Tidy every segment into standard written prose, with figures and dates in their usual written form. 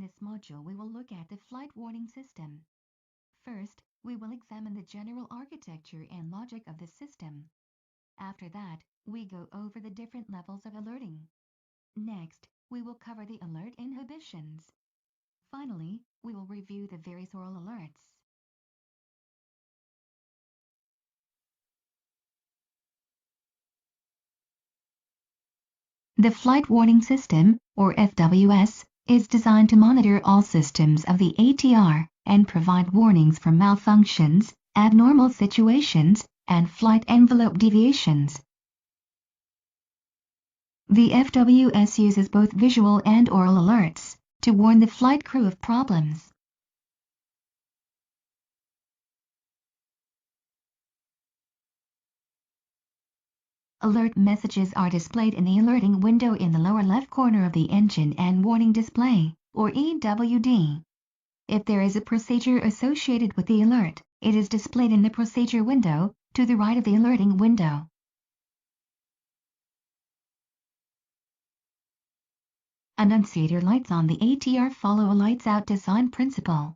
this module we will look at the flight warning system. First, we will examine the general architecture and logic of the system. After that, we go over the different levels of alerting. Next, we will cover the alert inhibitions. Finally, we will review the various oral alerts. The Flight Warning System, or FWS, is designed to monitor all systems of the ATR and provide warnings for malfunctions, abnormal situations, and flight envelope deviations. The FWS uses both visual and oral alerts to warn the flight crew of problems. Alert messages are displayed in the alerting window in the lower left corner of the engine and warning display, or EWD. If there is a procedure associated with the alert, it is displayed in the procedure window to the right of the alerting window. Annunciator lights on the ATR follow a lights-out design principle.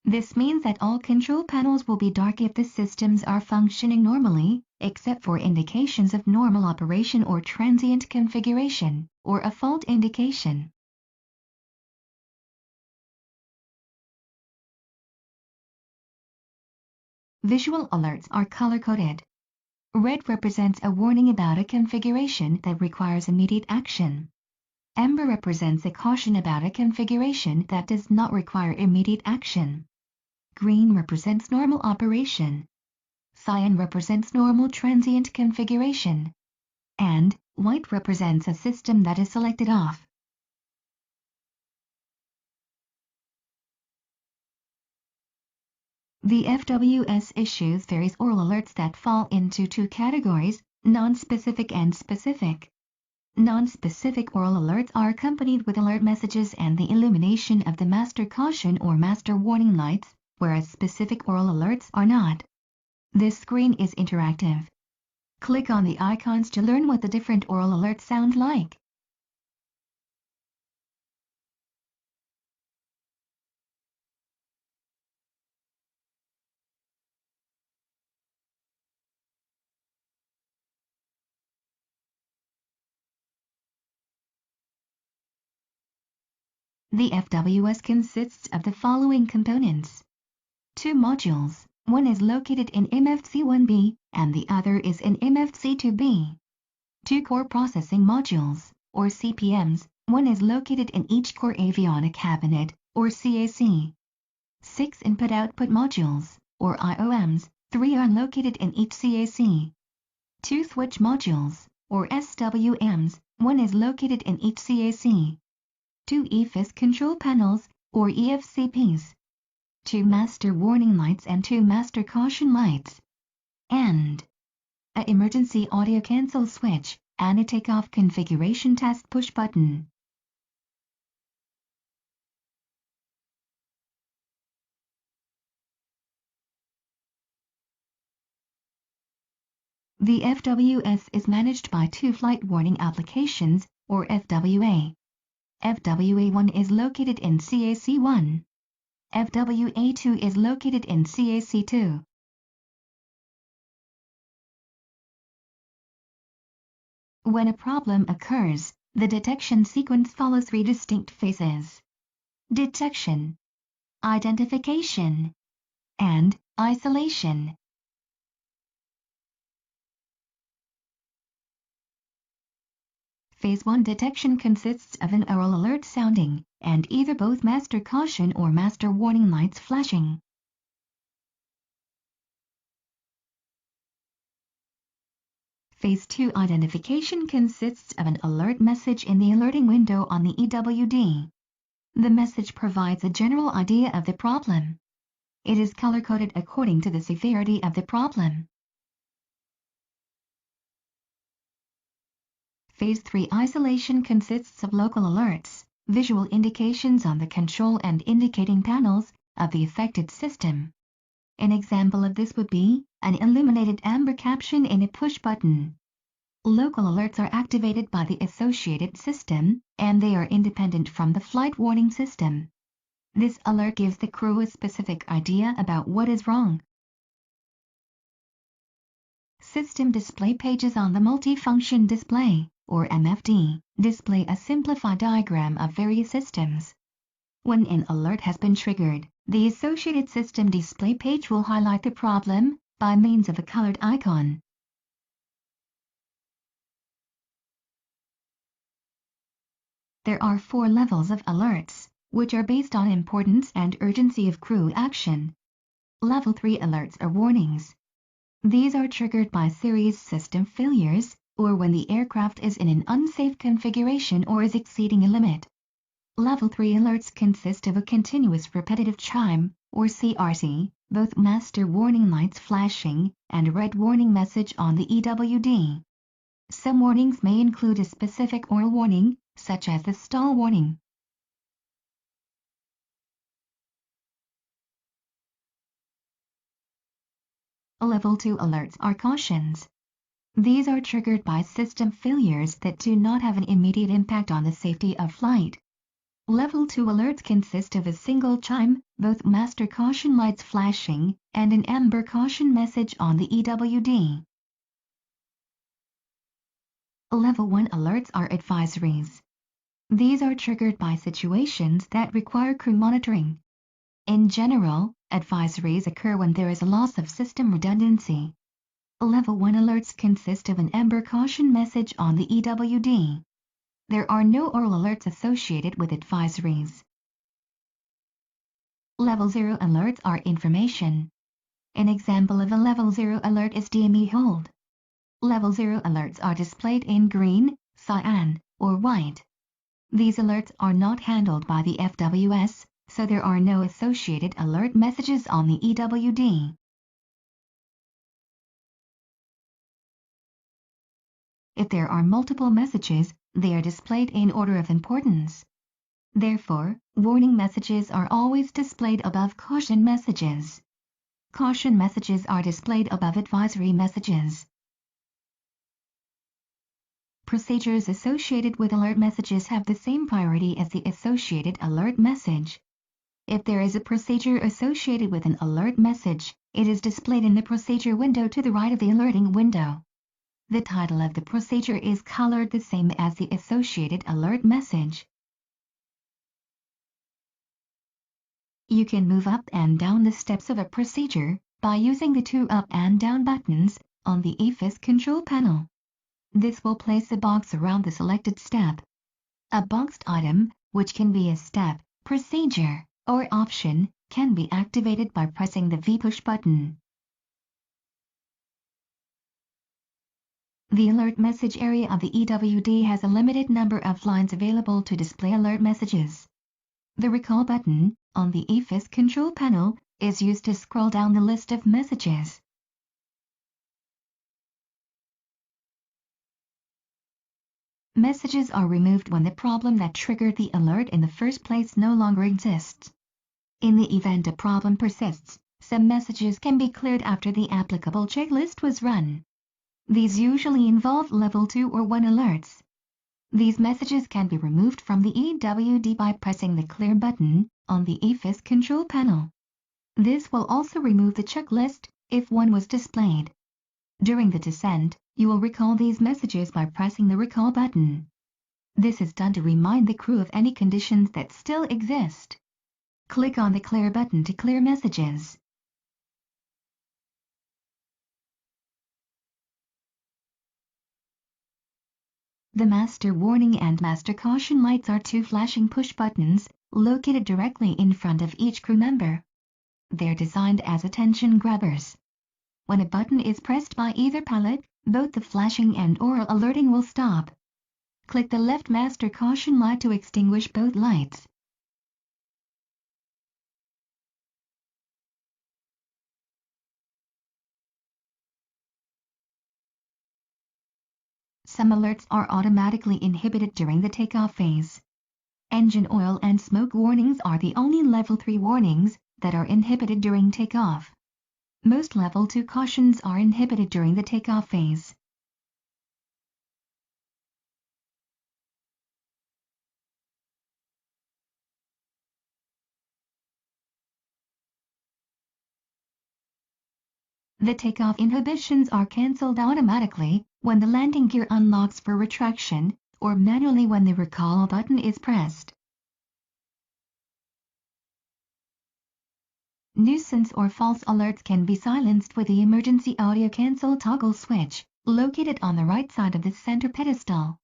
This means that all control panels will be dark if the systems are functioning normally, except for indications of normal operation or transient configuration, or a fault indication. Visual alerts are color-coded. Red represents a warning about a configuration that requires immediate action. Amber represents a caution about a configuration that does not require immediate action. Green represents normal operation. Cyan represents normal transient configuration. And white represents a system that is selected off. The FWS issues various oral alerts that fall into two categories, non-specific and specific. Non-specific oral alerts are accompanied with alert messages and the illumination of the master caution or master warning lights, whereas specific oral alerts are not. This screen is interactive. Click on the icons to learn what the different oral alerts sound like. The FWS consists of the following components. Two modules. One is located in MFC1B and the other is in MFC2B. Two core processing modules, or CPMs. One is located in each core avionic cabinet, or CAC. 6 input-output modules, or IOMs. 3 are located in each CAC. 2 switch modules, or SWMs. 1 is located in each CAC. 2 EFIS control panels, or EFCPs. 2 master warning lights and 2 master caution lights. And an emergency audio cancel switch and a takeoff configuration test push button. The FWS is managed by two flight warning applications, or FWA. FWA1 is located in CAC1. FWA2 is located in CAC2. When a problem occurs, the detection sequence follows 3 distinct phases: detection, identification, and isolation. Phase 1 detection consists of an oral alert sounding, and either both master caution or master warning lights flashing. Phase 2 identification consists of an alert message in the alerting window on the EWD. The message provides a general idea of the problem. It is color-coded according to the severity of the problem. Phase 3 isolation consists of local alerts, visual indications on the control and indicating panels of the affected system. An example of this would be an illuminated amber caption in a push button. Local alerts are activated by the associated system, and they are independent from the flight warning system. This alert gives the crew a specific idea about what is wrong. System display pages on the multifunction display, or MFD, display a simplified diagram of various systems. When an alert has been triggered, the associated system display page will highlight the problem by means of a colored icon. There are 4 levels of alerts, which are based on importance and urgency of crew action. Level 3 alerts are warnings. These are triggered by serious system failures, or when the aircraft is in an unsafe configuration or is exceeding a limit. Level 3 alerts consist of a continuous repetitive chime, or CRC, both master warning lights flashing, and a red warning message on the EWD. Some warnings may include a specific oral warning, such as the stall warning. Level 2 alerts are cautions. These are triggered by system failures that do not have an immediate impact on the safety of flight. Level 2 alerts consist of a single chime, both master caution lights flashing, and an amber caution message on the EWD. Level 1 alerts are advisories. These are triggered by situations that require crew monitoring. In general, advisories occur when there is a loss of system redundancy. Level 1 alerts consist of an amber caution message on the EWD. There are no oral alerts associated with advisories. Level 0 alerts are information. An example of a Level 0 alert is DME hold. Level 0 alerts are displayed in green, cyan, or white. These alerts are not handled by the FWS, so there are no associated alert messages on the EWD. If there are multiple messages, they are displayed in order of importance. Therefore, warning messages are always displayed above caution messages. Caution messages are displayed above advisory messages. Procedures associated with alert messages have the same priority as the associated alert message. If there is a procedure associated with an alert message, it is displayed in the procedure window to the right of the alerting window. The title of the procedure is colored the same as the associated alert message. You can move up and down the steps of a procedure by using the 2 up and down buttons on the EFIS control panel. This will place a box around the selected step. A boxed item, which can be a step, procedure, or option, can be activated by pressing the V-push button. The alert message area of the EWD has a limited number of lines available to display alert messages. The recall button on the EFIS control panel is used to scroll down the list of messages. Messages are removed when the problem that triggered the alert in the first place no longer exists. In the event a problem persists, some messages can be cleared after the applicable checklist was run. These usually involve Level 2 or 1 alerts. These messages can be removed from the EWD by pressing the Clear button on the EFIS control panel. This will also remove the checklist if one was displayed. During the descent, you will recall these messages by pressing the Recall button. This is done to remind the crew of any conditions that still exist. Click on the Clear button to clear messages. The Master Warning and Master Caution lights are 2 flashing push buttons located directly in front of each crew member. They're designed as attention grabbers. When a button is pressed by either pilot, both the flashing and oral alerting will stop. Click the left Master Caution light to extinguish both lights. Some alerts are automatically inhibited during the takeoff phase. Engine oil and smoke warnings are the only Level 3 warnings that are inhibited during takeoff. Most Level 2 cautions are inhibited during the takeoff phase. The takeoff inhibitions are cancelled automatically when the landing gear unlocks for retraction, or manually when the recall button is pressed. Nuisance or false alerts can be silenced with the emergency audio cancel toggle switch, located on the right side of the center pedestal.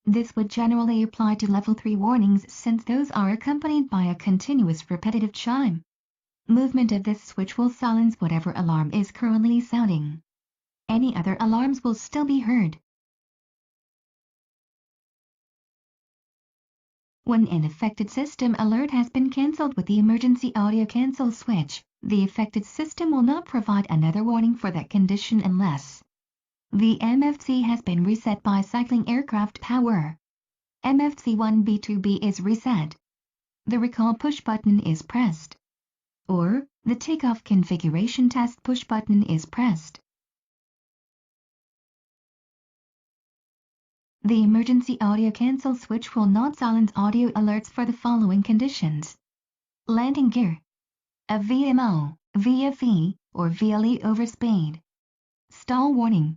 This would generally apply to level 3 warnings since those are accompanied by a continuous repetitive chime. Movement of this switch will silence whatever alarm is currently sounding. Any other alarms will still be heard. When an affected system alert has been cancelled with the emergency audio cancel switch, the affected system will not provide another warning for that condition unless the MFC has been reset by cycling aircraft power. MFC 1B2B is reset. The recall push button is pressed. Or, the takeoff configuration test push button is pressed. The emergency audio cancel switch will not silence audio alerts for the following conditions: landing gear, a VMO, VFE, or VLE overspeed, stall warning,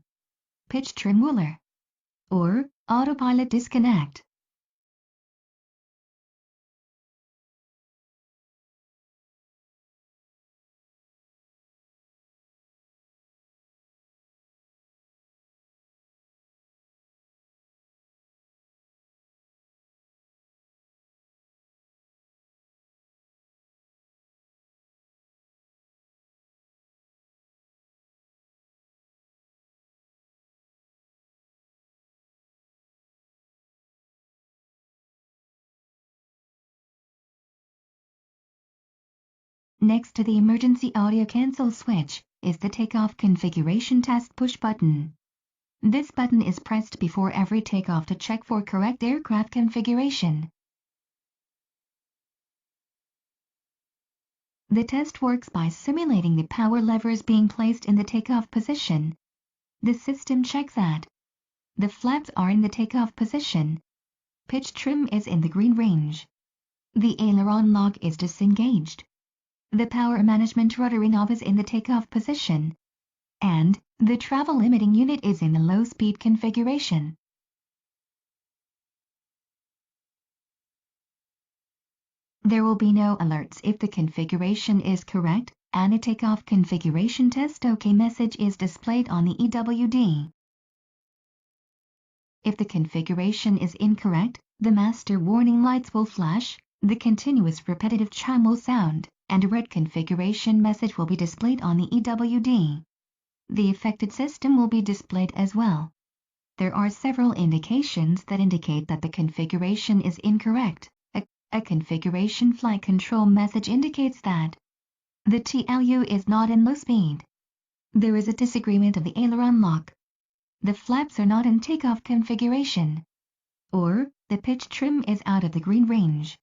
pitch trim wheeler, or autopilot disconnect. Next to the emergency audio cancel switch is the takeoff configuration test push button. This button is pressed before every takeoff to check for correct aircraft configuration. The test works by simulating the power levers being placed in the takeoff position. The system checks that the flaps are in the takeoff position, pitch trim is in the green range, the aileron lock is disengaged, the power management rotary knob is in the takeoff position, and the travel limiting unit is in the low speed configuration. There will be no alerts if the configuration is correct, and a takeoff configuration test OK message is displayed on the EWD. If the configuration is incorrect, the master warning lights will flash, the continuous repetitive chime will sound, and a red configuration message will be displayed on the EWD. The affected system will be displayed as well. There are several indications that indicate that the configuration is incorrect. A configuration flight control message indicates that the TLU is not in low speed. There is a disagreement of the aileron lock. The flaps are not in takeoff configuration. Or, the pitch trim is out of the green range.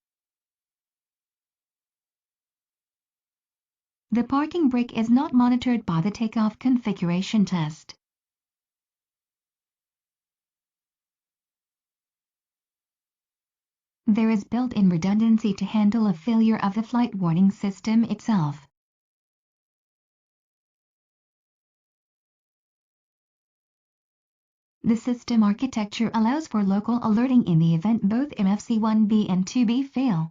The parking brake is not monitored by the takeoff configuration test. There is built-in redundancy to handle a failure of the flight warning system itself. The system architecture allows for local alerting in the event both MFC 1B and 2B fail.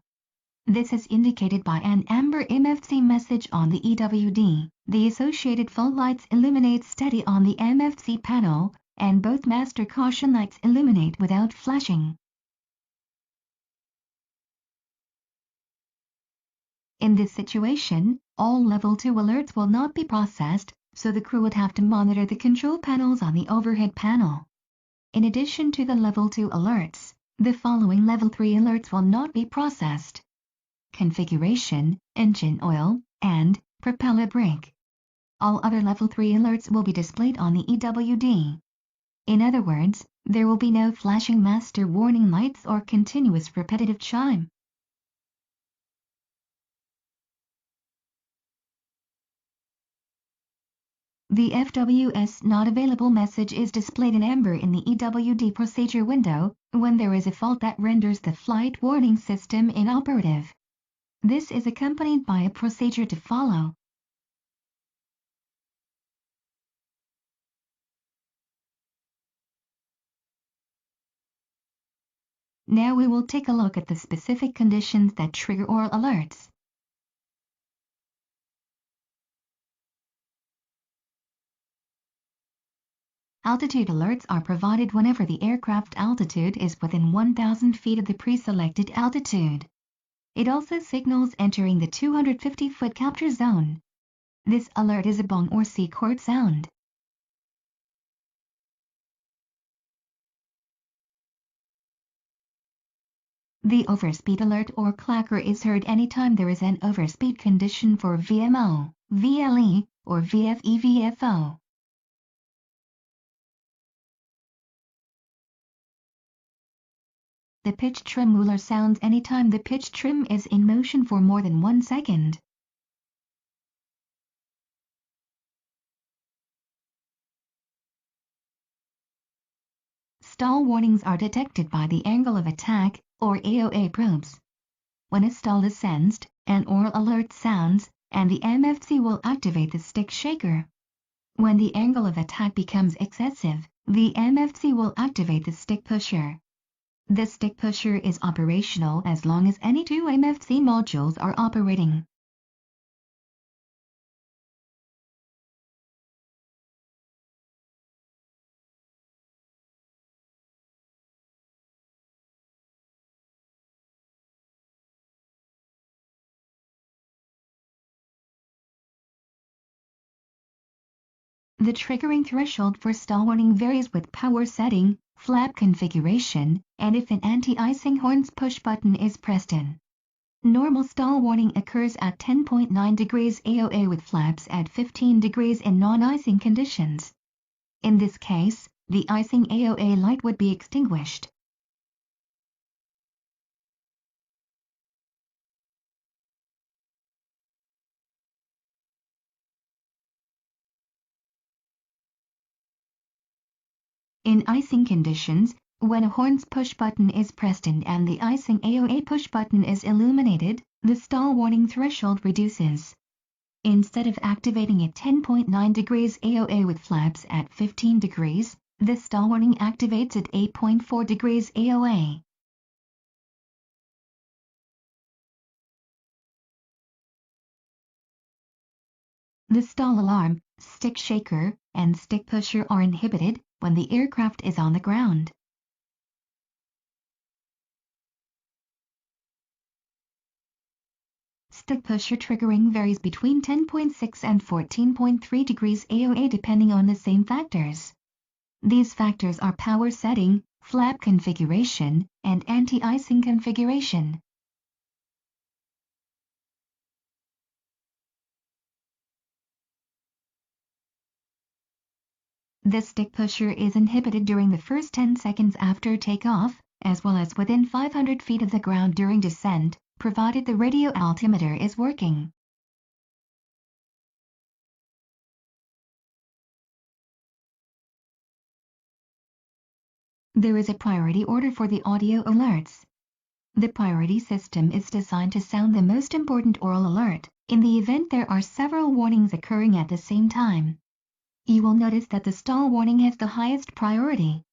This is indicated by an amber MFC message on the EWD. The associated fault lights illuminate steady on the MFC panel, and both master caution lights illuminate without flashing. In this situation, all level 2 alerts will not be processed, so the crew would have to monitor the control panels on the overhead panel. In addition to the level 2 alerts, the following level 3 alerts will not be processed: configuration, engine oil, and propeller brake. All other level 3 alerts will be displayed on the EWD. In other words, there will be no flashing master warning lights or continuous repetitive chime. The FWS not available message is displayed in amber in the EWD procedure window when there is a fault that renders the flight warning system inoperative. This is accompanied by a procedure to follow. Now we will take a look at the specific conditions that trigger oral alerts. Altitude alerts are provided whenever the aircraft altitude is within 1,000 feet of the pre-selected altitude. It also signals entering the 250-foot capture zone. This alert is a bong or sea chord sound. The overspeed alert or clacker is heard anytime there is an overspeed condition for VMO, VLE, or VFE/VFO. The pitch tremolo sounds anytime the pitch trim is in motion for more than 1 second. Stall warnings are detected by the angle of attack, or AOA probes. When a stall is sensed, an oral alert sounds, and the MFC will activate the stick shaker. When the angle of attack becomes excessive, the MFC will activate the stick pusher. The stick pusher is operational as long as any two MFC modules are operating. The triggering threshold for stall warning varies with power setting, flap configuration, and if an anti-icing horns push button is pressed in. Normal stall warning occurs at 10.9 degrees AOA with flaps at 15 degrees in non-icing conditions. In this case, the icing AOA light would be extinguished. In icing conditions, when a horns push button is pressed in and the icing AOA push button is illuminated, the stall warning threshold reduces. Instead of activating at 10.9 degrees AOA with flaps at 15 degrees, the stall warning activates at 8.4 degrees AOA. The stall alarm, stick shaker, and stick pusher are inhibited when the aircraft is on the ground. Stick pusher triggering varies between 10.6 and 14.3 degrees AOA depending on the same factors. These factors are power setting, flap configuration, and anti-icing configuration. The stick pusher is inhibited during the first 10 seconds after takeoff, as well as within 500 feet of the ground during descent, provided the radio altimeter is working. There is a priority order for the audio alerts. The priority system is designed to sound the most important oral alert, in the event there are several warnings occurring at the same time. You will notice that the stall warning has the highest priority.